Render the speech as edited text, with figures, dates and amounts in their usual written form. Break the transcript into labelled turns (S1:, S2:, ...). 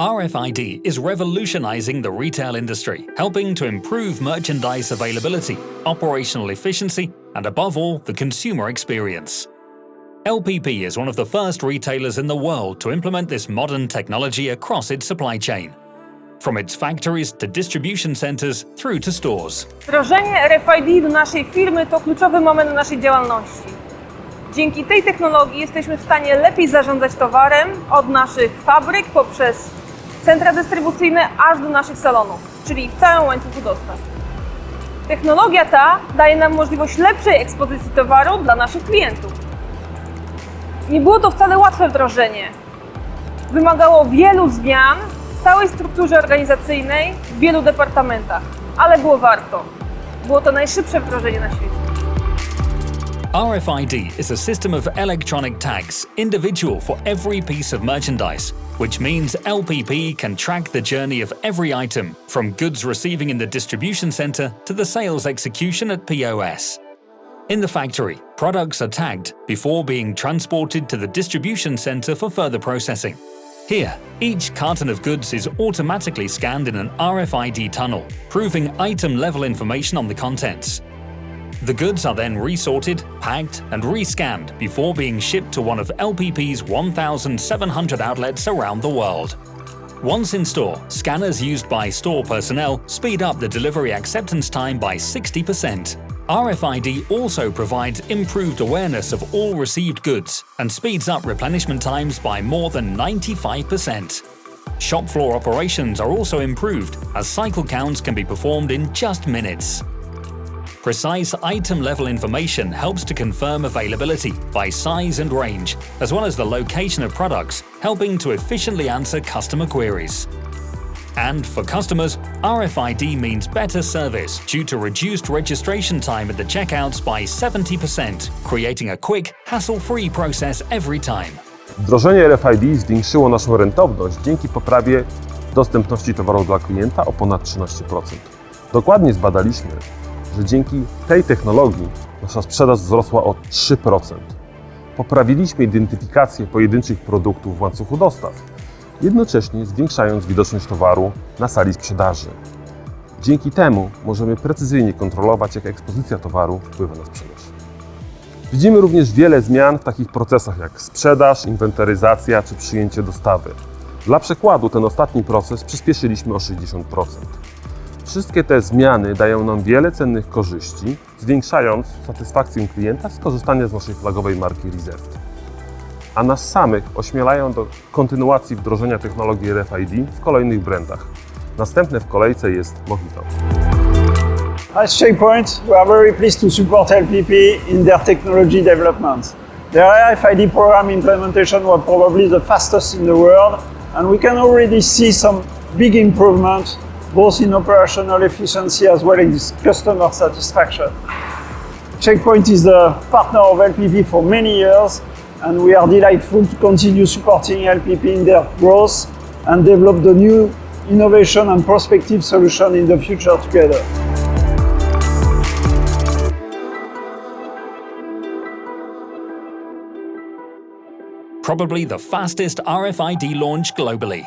S1: RFID is revolutionizing the retail industry, helping to improve merchandise availability, operational efficiency, and above all, the consumer experience. LPP is one of the first retailers in the world to implement this modern technology across its supply chain, from its factories to distribution centers through to stores.
S2: Wdrożenie RFID do naszej firmy to kluczowy moment naszej działalności. Dzięki tej technologii jesteśmy w stanie lepiej zarządzać towarem od naszych fabryk poprzez centra dystrybucyjne aż do naszych salonów, czyli w całym łańcuchu dostaw. Technologia ta daje nam możliwość lepszej ekspozycji towaru dla naszych klientów. Nie było to wcale łatwe wdrożenie. Wymagało wielu zmian w całej strukturze organizacyjnej w wielu departamentach, ale było warto. Było to najszybsze wdrożenie na świecie.
S1: RFID is a system of electronic tags, individual for every piece of merchandise, which means LPP can track the journey of every item, from goods receiving in the distribution center to the sales execution at POS. In the factory, products are tagged before being transported to the distribution center for further processing. Here, each carton of goods is automatically scanned in an RFID tunnel, proving item-level information on the contents. The goods are then resorted, packed, and rescanned before being shipped to one of LPP's 1,700 outlets around the world. Once in store, scanners used by store personnel speed up the delivery acceptance time by 60%. RFID also provides improved awareness of all received goods and speeds up replenishment times by more than 95%. Shop floor operations are also improved, as cycle counts can be performed in just minutes. Precise item-level information helps to confirm availability by size and range, as well as the location of products, helping to efficiently answer customer queries. And for customers, RFID means better service due to reduced registration time at the checkouts by 70%, creating a quick, hassle-free process every time.
S3: Wdrożenie RFID zwiększyło naszą rentowność dzięki poprawie dostępności towarów dla klienta o ponad 13%. Dokładnie zbadaliśmy, że dzięki tej technologii nasza sprzedaż wzrosła o 3%. Poprawiliśmy identyfikację pojedynczych produktów w łańcuchu dostaw, jednocześnie zwiększając widoczność towaru na sali sprzedaży. Dzięki temu możemy precyzyjnie kontrolować, jak ekspozycja towaru wpływa na sprzedaż. Widzimy również wiele zmian w takich procesach jak sprzedaż, inwentaryzacja czy przyjęcie dostawy. Dla przykładu ten ostatni proces przyspieszyliśmy o 60%. Wszystkie te zmiany dają nam wiele cennych korzyści, zwiększając satysfakcję klienta z korzystania z naszej flagowej marki Reserved. A nas samych ośmielają do kontynuacji wdrożenia technologii RFID w kolejnych brandach. Następne w kolejce jest Mohito.
S4: As Checkpoint, we are very pleased to support LPP in their technology development. Their RFID program implementation was probably the fastest in the world, and we can already see some big improvements both in operational efficiency as well as customer satisfaction. Checkpoint is the partner of LPP for many years, and we are delightful to continue supporting LPP in their growth and develop the new innovation and prospective solution in the future together.
S1: Probably the fastest RFID launch globally.